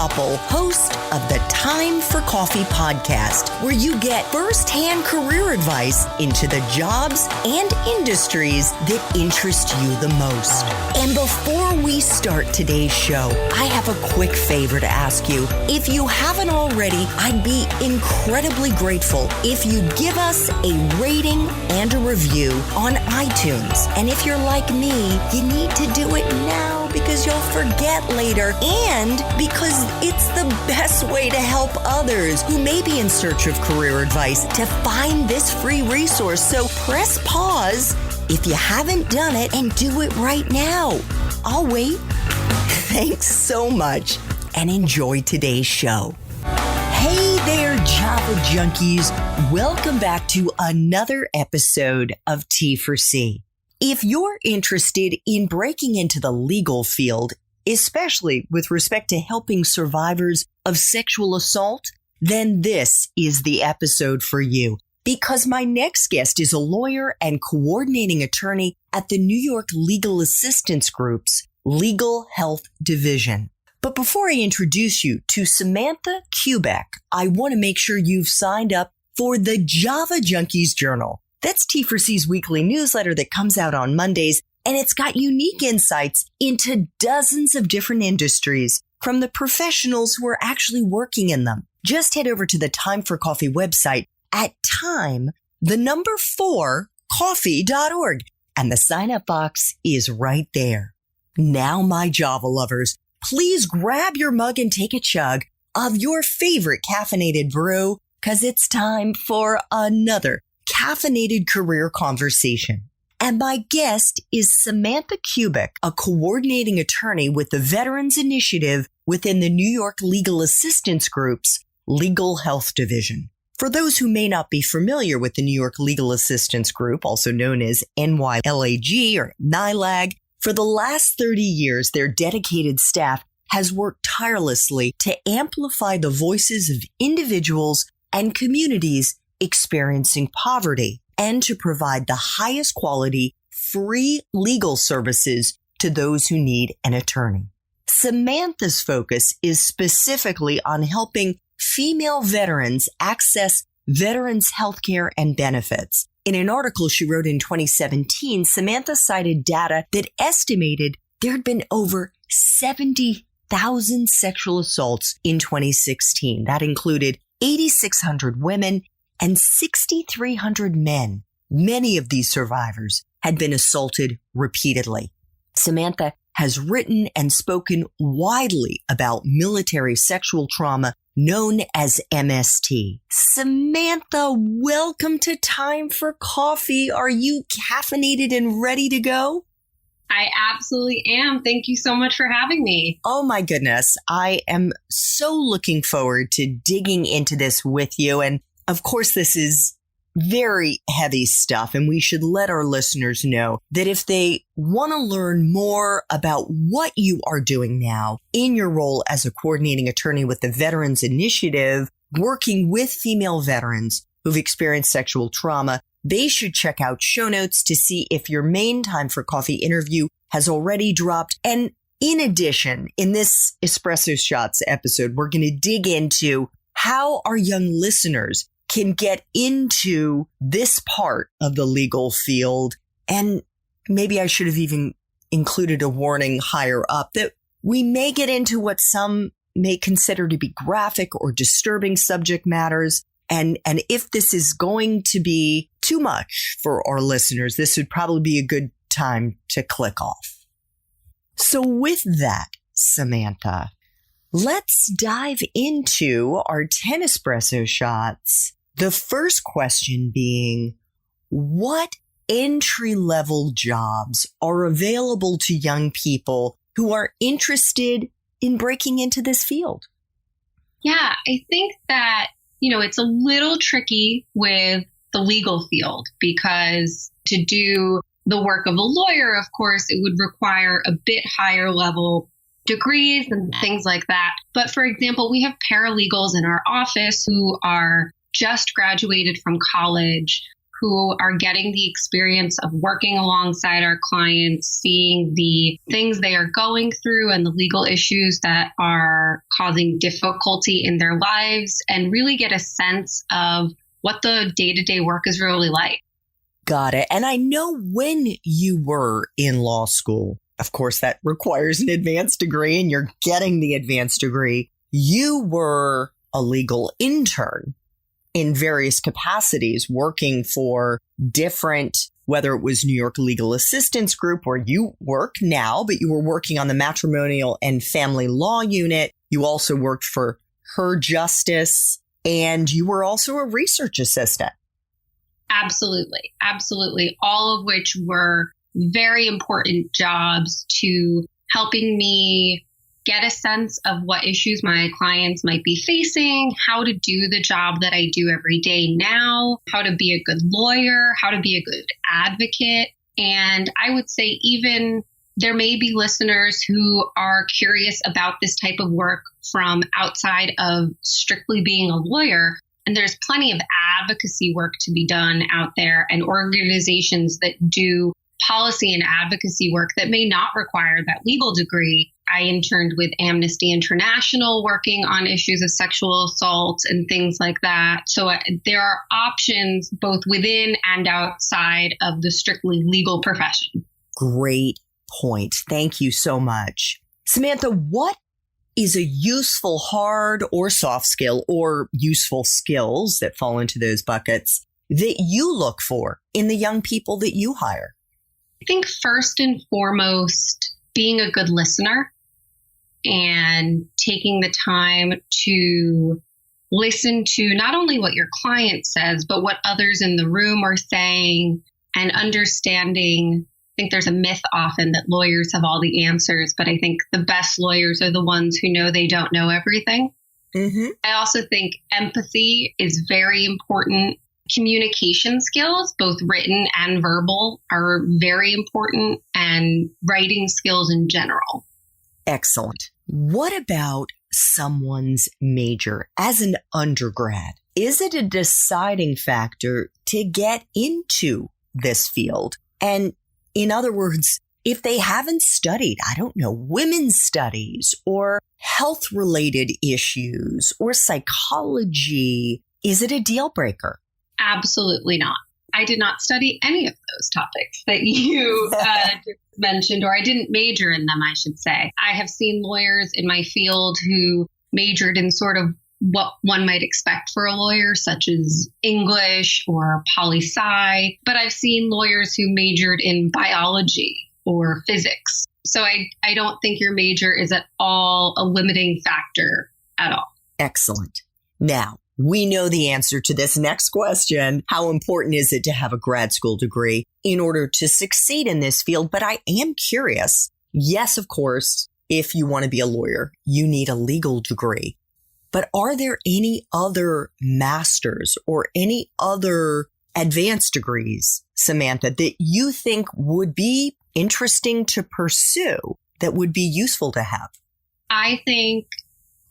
Koppel, host of the Time for Coffee podcast, where you get firsthand career advice into the jobs and industries that interest you the most. And before we start today's show, I have a quick favor to ask you. If you haven't already, I'd be incredibly grateful if you give us a rating and a review on iTunes. And if you're like me, you need to do it now because you'll forget later and because it's the best way to help others who may be in search of career advice to find this free resource. So press pause if you haven't done it and do it right now. I'll wait. Thanks so much and enjoy today's show. Hey there, Java Junkies. Welcome back to another episode of T4C. If you're interested in breaking into the legal field, especially with respect to helping survivors of sexual assault, then this is the episode for you. Because my next guest is a lawyer and coordinating attorney at the New York Legal Assistance Group's Legal Health Division. But before I introduce you to Samantha Kubek, I want to make sure you've signed up for the Java Junkies Journal. That's T4C's weekly newsletter that comes out on Mondays, and it's got unique insights into dozens of different industries from the professionals who are actually working in them. Just head over to the Time for Coffee website at time4coffee.org, and the sign-up box is right there. Now, my Java lovers, please grab your mug and take a chug of your favorite caffeinated brew, because it's time for another caffeinated career conversation. And my guest is Samantha Kubek, a coordinating attorney with the Veterans Initiative within the New York Legal Assistance Group's Legal Health Division. For those who may not be familiar with the New York Legal Assistance Group, also known as NYLAG or NYLAG, for the last 30 years, their dedicated staff has worked tirelessly to amplify the voices of individuals and communities experiencing poverty and to provide the highest quality free legal services to those who need an attorney. Samantha's focus is specifically on helping female veterans access veterans' health care and benefits. In an article she wrote in 2017, Samantha cited data that estimated there had been over 70,000 sexual assaults in 2016. That included 8,600 women and 6,300 men. Many of these survivors had been assaulted repeatedly. Samantha has written and spoken widely about military sexual trauma known as MST. Samantha, welcome to Time for Coffee. Are you caffeinated and ready to go? I absolutely am. Thank you so much for having me. Oh my goodness. I am so looking forward to digging into this with you. And of course, this is very heavy stuff, and we should let our listeners know that if they want to learn more about what you are doing now in your role as a coordinating attorney with the Veterans Initiative, working with female veterans who've experienced sexual trauma, they should check out show notes to see if your main Time for Coffee interview has already dropped. And in addition, in this Espresso Shots episode, we're going to dig into how our young listeners can get into this part of the legal field. And maybe I should have even included a warning higher up that we may get into what some may consider to be graphic or disturbing subject matters. And if this is going to be too much for our listeners, this would probably be a good time to click off. So with that, Samantha, let's dive into our 10 espresso shots. The first question being, what entry-level jobs are available to young people who are interested in breaking into this field? Yeah, I think that, it's a little tricky with the legal field because to do the work of a lawyer, of course, it would require a bit higher level degrees and things like that. But for example, we have paralegals in our office who are just graduated from college, who are getting the experience of working alongside our clients, seeing the things they are going through and the legal issues that are causing difficulty in their lives, and really get a sense of what the day-to-day work is really like. Got it. And I know when you were in law school, of course, that requires an advanced degree, and you're getting the advanced degree. You were a legal intern in various capacities, working for different, whether it was New York Legal Assistance Group, where you work now, but you were working on the matrimonial and family law unit. You also worked for Her Justice, and you were also a research assistant. Absolutely. Absolutely. All of which were very important jobs to helping me get a sense of what issues my clients might be facing, how to do the job that I do every day now, how to be a good lawyer, how to be a good advocate. And I would say even there may be listeners who are curious about this type of work from outside of strictly being a lawyer. And there's plenty of advocacy work to be done out there, and organizations that do policy and advocacy work that may not require that legal degree. I interned with Amnesty International working on issues of sexual assault and things like that. So there are options both within and outside of the strictly legal profession. Great point. Thank you so much. Samantha, what is a useful hard or soft skill, or useful skills that fall into those buckets, that you look for in the young people that you hire? I think first and foremost, being a good listener and taking the time to listen to not only what your client says, but what others in the room are saying, and understanding. I think there's a myth often that lawyers have all the answers, but I think the best lawyers are the ones who know they don't know everything. Mm-hmm. I also think empathy is very important. Communication skills, both written and verbal, are very important, and writing skills in general. Excellent. What about someone's major as an undergrad? Is it a deciding factor to get into this field? And in other words, if they haven't studied, I don't know, women's studies or health-related issues or psychology, is it a deal breaker? Absolutely not. I did not study any of those topics that you just mentioned, or I didn't major in them, I should say. I have seen lawyers in my field who majored in sort of what one might expect for a lawyer, such as English or poli-sci. But I've seen lawyers who majored in biology or physics. So I don't think your major is at all a limiting factor at all. Excellent. Now, we know the answer to this next question. How important is it to have a grad school degree in order to succeed in this field? But I am curious. Yes, of course, if you want to be a lawyer, you need a legal degree. But are there any other masters or any other advanced degrees, Samantha, that you think would be interesting to pursue, that would be useful to have? I think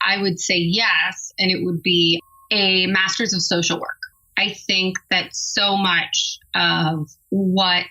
I would say yes, and it would be a master's of social work. I think that so much of what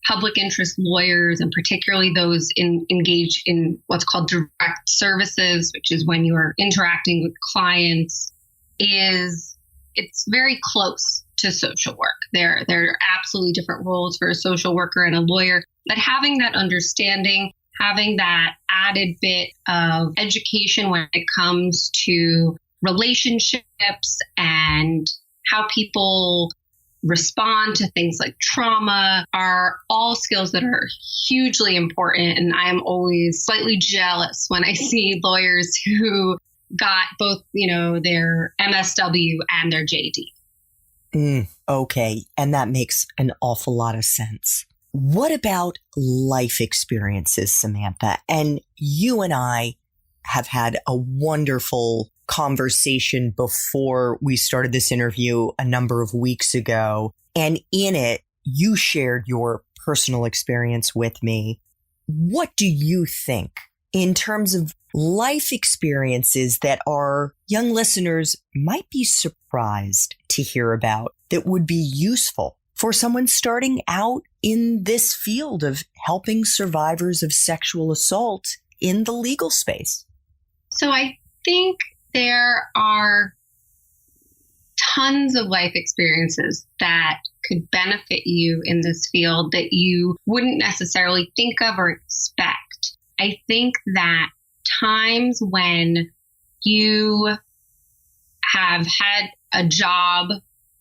public interest lawyers, and particularly those engaged in what's called direct services, which is when you are interacting with clients, it's very close to social work. There are absolutely different roles for a social worker and a lawyer, but having that understanding, having that added bit of education when it comes to relationships and how people respond to things like trauma are all skills that are hugely important. And I'm always slightly jealous when I see lawyers who got both, their MSW and their JD. Okay. And that makes an awful lot of sense. What about life experiences, Samantha? And you and I have had a wonderful conversation before we started this interview a number of weeks ago. And in it, you shared your personal experience with me. What do you think in terms of life experiences that our young listeners might be surprised to hear about, that would be useful for someone starting out in this field of helping survivors of sexual assault in the legal space? So I think there are tons of life experiences that could benefit you in this field that you wouldn't necessarily think of or expect. I think that times when you have had a job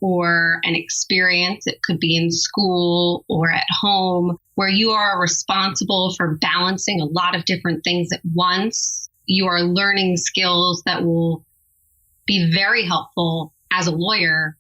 or an experience, it could be in school or at home, where you are responsible for balancing a lot of different things at once. You are learning skills that will be very helpful as a lawyer,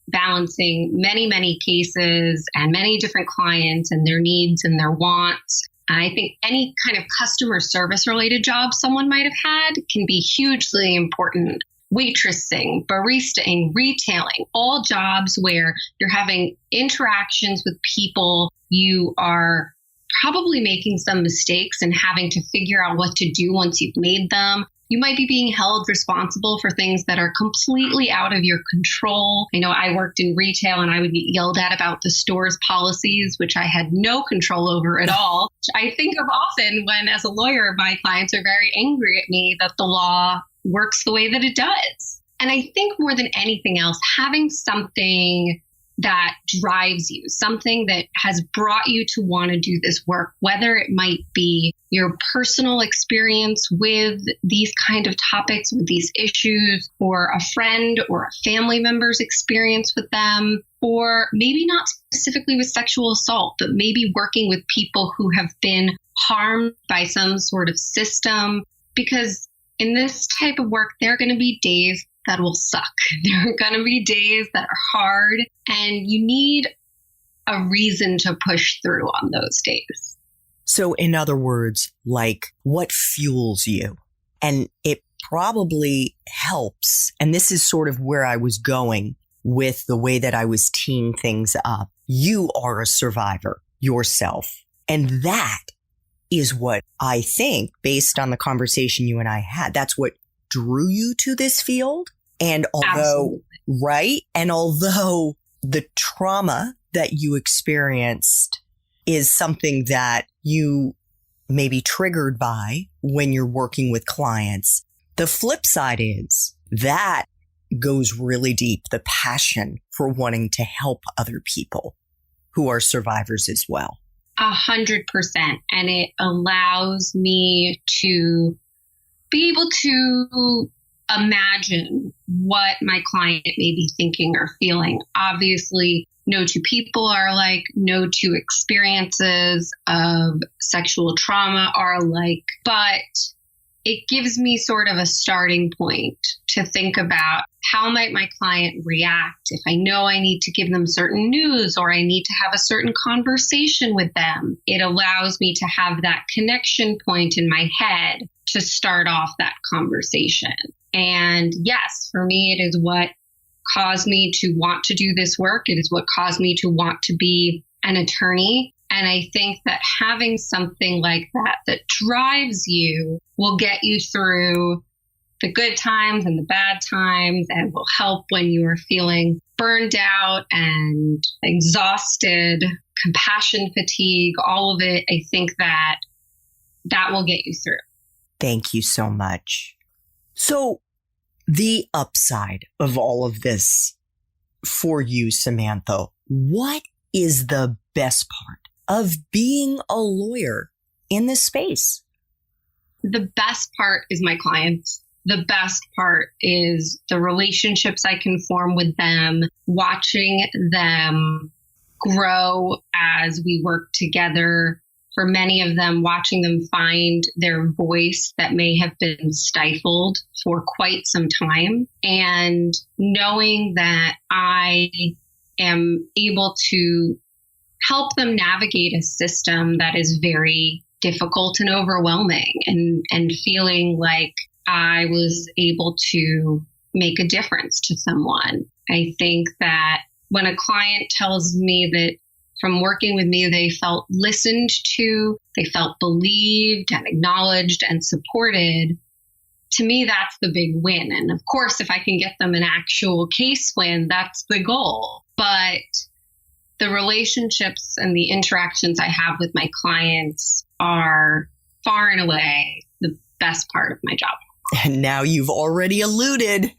balancing many, many cases and many different clients and their needs and their wants. I think any kind of customer service related job someone might have had can be hugely important. Waitressing, baristaing, retailing, all jobs where you're having interactions with people. You are probably making some mistakes and having to figure out what to do once you've made them. You might be being held responsible for things that are completely out of your control. I know I worked in retail and I would get yelled at about the store's policies, which I had no control over at all. I think of often when, as a lawyer, my clients are very angry at me that the law works the way that it does. And I think more than anything else, having something that drives you, something that has brought you to want to do this work, whether it might be your personal experience with these kind of topics, with these issues, or a friend or a family member's experience with them, or maybe not specifically with sexual assault, but maybe working with people who have been harmed by some sort of system. Because in this type of work, there are going to be days that will suck. There are going to be days that are hard, and you need a reason to push through on those days. So in other words, like what fuels you? And it probably helps. And this is sort of where I was going with the way that I was teeing things up. You are a survivor yourself. And that is what I think, based on the conversation you and I had, that's what drew you to this field. And although, Absolutely. right? And although the trauma that you experienced is something that you may be triggered by when you're working with clients, the flip side is that goes really deep, the passion for wanting to help other people who are survivors as well. 100%. And it allows me to be able to imagine what my client may be thinking or feeling. Obviously, no two people are alike. No two experiences of sexual trauma are alike. But it gives me sort of a starting point to think about how might my client react if I know I need to give them certain news or I need to have a certain conversation with them. It allows me to have that connection point in my head to start off that conversation. And yes, for me, it is what caused me to want to do this work. It is what caused me to want to be an attorney. And I think that having something like that drives you will get you through the good times and the bad times and will help when you are feeling burned out and exhausted, compassion fatigue, all of it. I think that will get you through. Thank you so much. So the upside of all of this for you, Samantha, what is the best part of being a lawyer in this space? The best part is my clients. The best part is the relationships I can form with them, watching them grow as we work together. For many of them, watching them find their voice that may have been stifled for quite some time, and knowing that I am able to help them navigate a system that is very difficult and overwhelming, and feeling like I was able to make a difference to someone. I think that when a client tells me that from working with me, they felt listened to, they felt believed and acknowledged and supported, to me, that's the big win. And of course, if I can get them an actual case win, that's the goal. but the relationships and the interactions I have with my clients are far and away the best part of my job. And now you've already alluded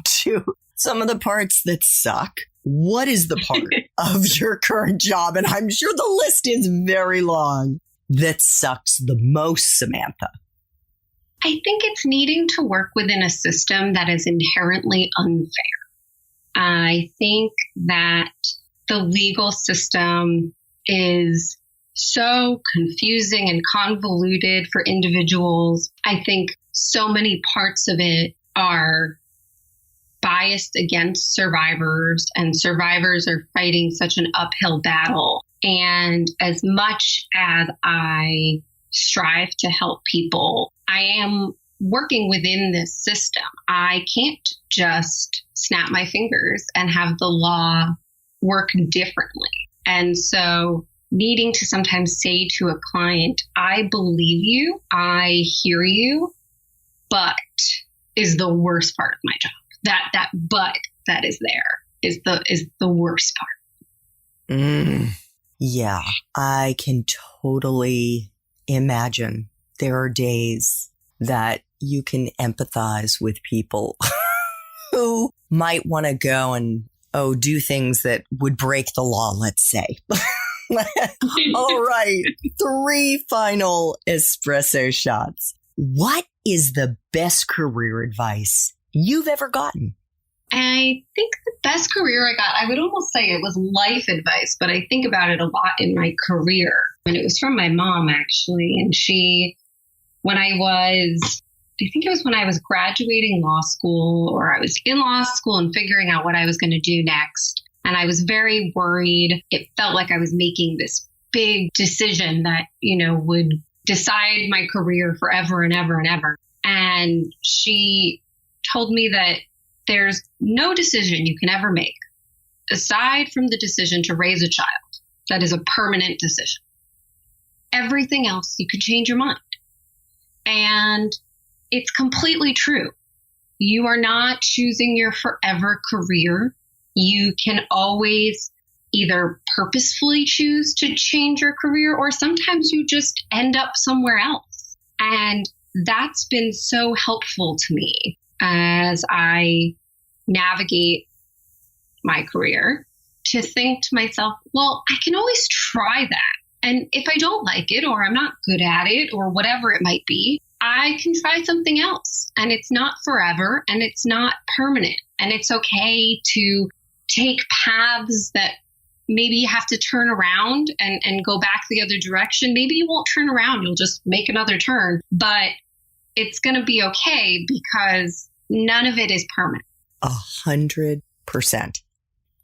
to some of the parts that suck. What is the part of your current job, and I'm sure the list is very long, that sucks the most, Samantha? I think it's needing to work within a system that is inherently unfair. I think that the legal system is so confusing and convoluted for individuals. I think so many parts of it are biased against survivors, and survivors are fighting such an uphill battle. And as much as I strive to help people, I am working within this system. I can't just snap my fingers and have the law work differently. And so needing to sometimes say to a client, I believe you, I hear you, but is the worst part of my job. That but that is there is the worst part. Yeah, I can totally imagine there are days that you can empathize with people who might want to go and do things that would break the law, let's say. All right, 3 final espresso shots. What is the best career advice you've ever gotten? I think the best career I got, I would almost say it was life advice, but I think about it a lot in my career. And it was from my mom, actually. And when I was graduating law school, or I was in law school and figuring out what I was going to do next. And I was very worried. It felt like I was making this big decision that, would decide my career forever and ever and ever. And she told me that there's no decision you can ever make aside from the decision to raise a child that is a permanent decision. Everything else, you can change your mind. And it's completely true. You are not choosing your forever career. You can always either purposefully choose to change your career, or sometimes you just end up somewhere else. And that's been so helpful to me as I navigate my career, to think to myself, well, I can always try that. And if I don't like it, or I'm not good at it, or whatever it might be, I can try something else. And it's not forever, and it's not permanent. And it's okay to take paths that maybe you have to turn around and go back the other direction. Maybe you won't turn around, you'll just make another turn. But it's going to be okay, because none of it is permanent. 100%.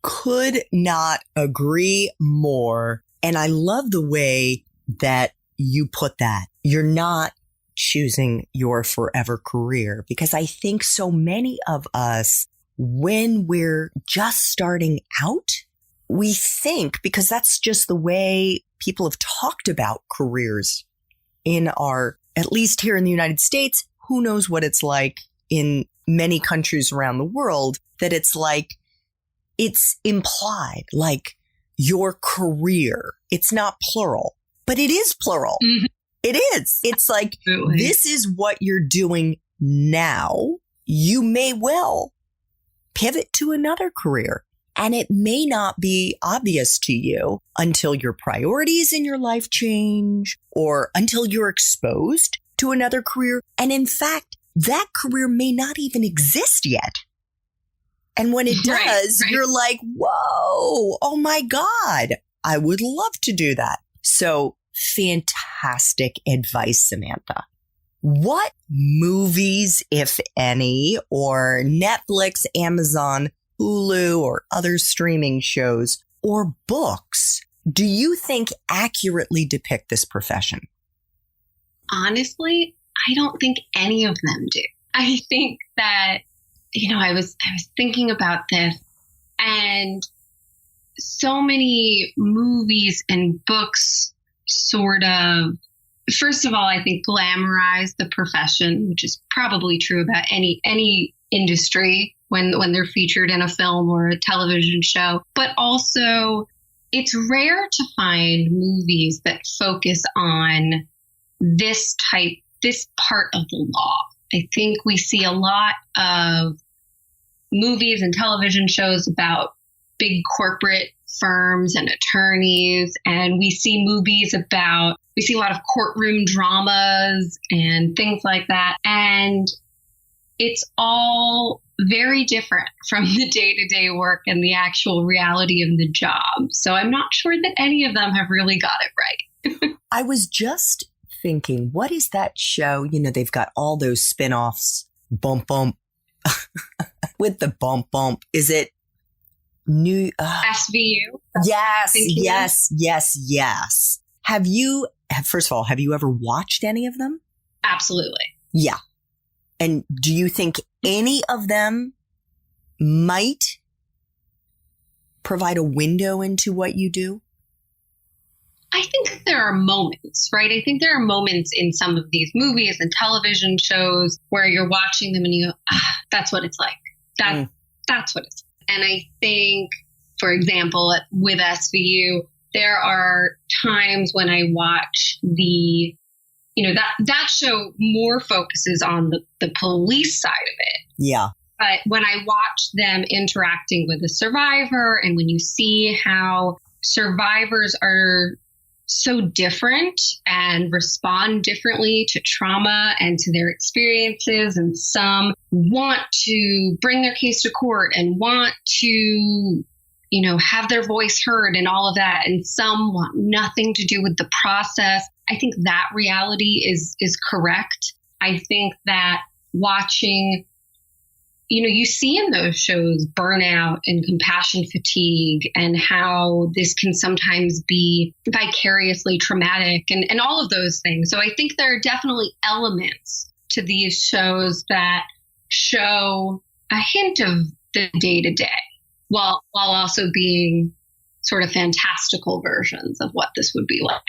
Could not agree more. And I love the way that you put that. You're not choosing your forever career, because I think so many of us, when we're just starting out, we think, because that's just the way people have talked about careers at least here in the United States, who knows what it's like in many countries around the world, that it's implied, like your career. It's not plural, but it is plural. Mm-hmm. It is. It's like, absolutely, this is what you're doing now. You may well pivot to another career, and it may not be obvious to you until your priorities in your life change, or until you're exposed to another career. And in fact, that career may not even exist yet. And when it does, right, you're like, whoa, oh my God, I would love to do that. So fantastic advice, Samantha. What movies, if any, or Netflix, Amazon, Hulu, or other streaming shows or books do you think accurately depict this profession? Honestly, I don't think any of them do. I think that, I was thinking about this, and so many movies and books sort of, first of all, I think glamorize the profession, which is probably true about any industry when they're featured in a film or a television show. But also, it's rare to find movies that focus on this part of the law. I think we see a lot of movies and television shows about big corporate firms and attorneys, and we see a lot of courtroom dramas and things like that. And it's all very different from the day-to-day work and the actual reality of the job. So I'm not sure that any of them have really got it right. I was just thinking, what is that show? They've got all those spin-offs, Bump Bump, with the Bump Bump. Is it new? SVU? Yes. First of all, have you ever watched any of them? Absolutely. Yeah. And do you think any of them might provide a window into what you do? I think there are moments, right? I think there are moments in some of these movies and television shows where you're watching them and you go, that's what it's like. That's what it's like. And I think, for example, with SVU, there are times when I watch that show more focuses on the police side of it. Yeah. But when I watch them interacting with a survivor, and when you see how survivors are so different and respond differently to trauma and to their experiences, and some want to bring their case to court and want to have their voice heard and all of that, and some want nothing to do with the process. I think that reality is correct. I think that watching, you see in those shows burnout and compassion fatigue, and how this can sometimes be vicariously traumatic and all of those things. So I think there are definitely elements to these shows that show a hint of the day-to-day, while also being sort of fantastical versions of what this would be like.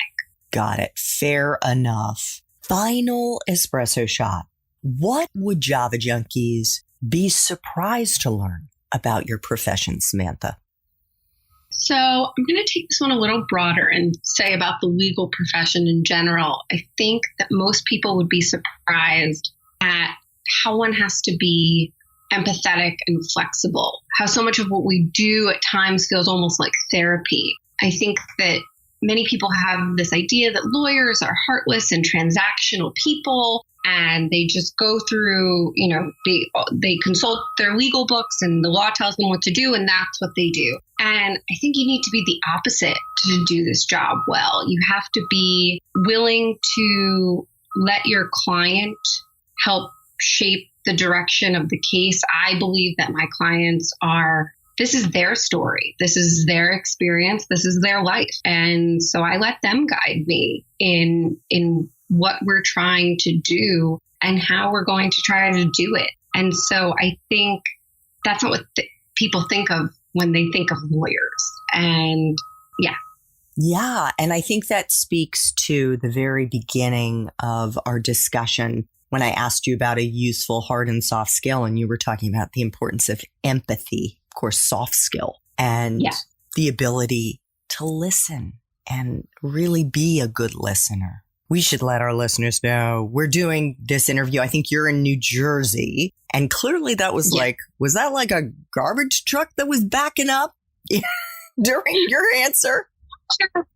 Got it. Fair enough. Final espresso shot. What would Java junkies be surprised to learn about your profession, Samantha? So I'm going to take this one a little broader and say about the legal profession in general. I think that most people would be surprised at how one has to be empathetic and flexible, how so much of what we do at times feels almost like therapy. I think that many people have this idea that lawyers are heartless and transactional people, and they just go through, they consult their legal books and the law tells them what to do, and that's what they do. And I think you need to be the opposite to do this job well. You have to be willing to let your client help shape the direction of the case. I believe that my clients this is their story. This is their experience. This is their life. And so I let them guide me in what we're trying to do and how we're going to try to do it. And so I think that's not what people think of when they think of lawyers. And yeah. Yeah. And I think that speaks to the very beginning of our discussion when I asked you about a useful hard and soft skill, and you were talking about the importance of empathy, of course, soft skill, and the ability to listen and really be a good listener. We should let our listeners know we're doing this interview. I think you're in New Jersey, and clearly that was was that like a garbage truck that was backing up during your answer? Sure.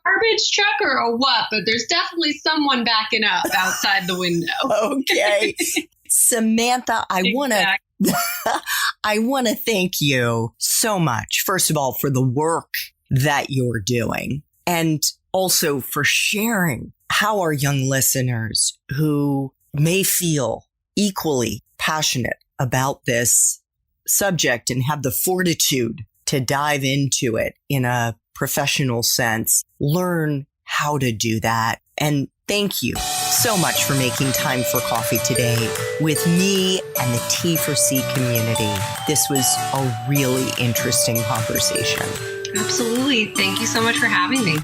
Garbage truck or what, but there's definitely someone backing up outside the window. Okay. Samantha, I want to thank you so much, first of all, for the work that you're doing, and also for sharing how our young listeners who may feel equally passionate about this subject and have the fortitude to dive into it in a professional sense, learn how to do that. And thank you so much for making time for coffee today with me and the T4C community. This was a really interesting conversation. Absolutely. Thank you so much for having me.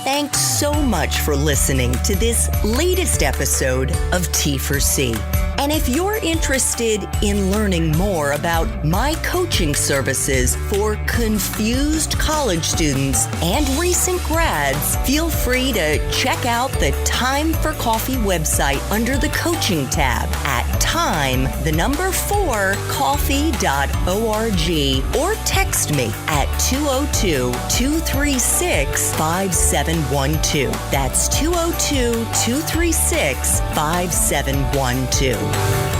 Thanks so much for listening to this latest episode of T4C. And if you're interested in learning more about my coaching services for confused college students and recent grads, feel free to check out the Time for Coffee website under the coaching tab at time4coffee.org or text me at 202-236-5712. That's 202-236-5712.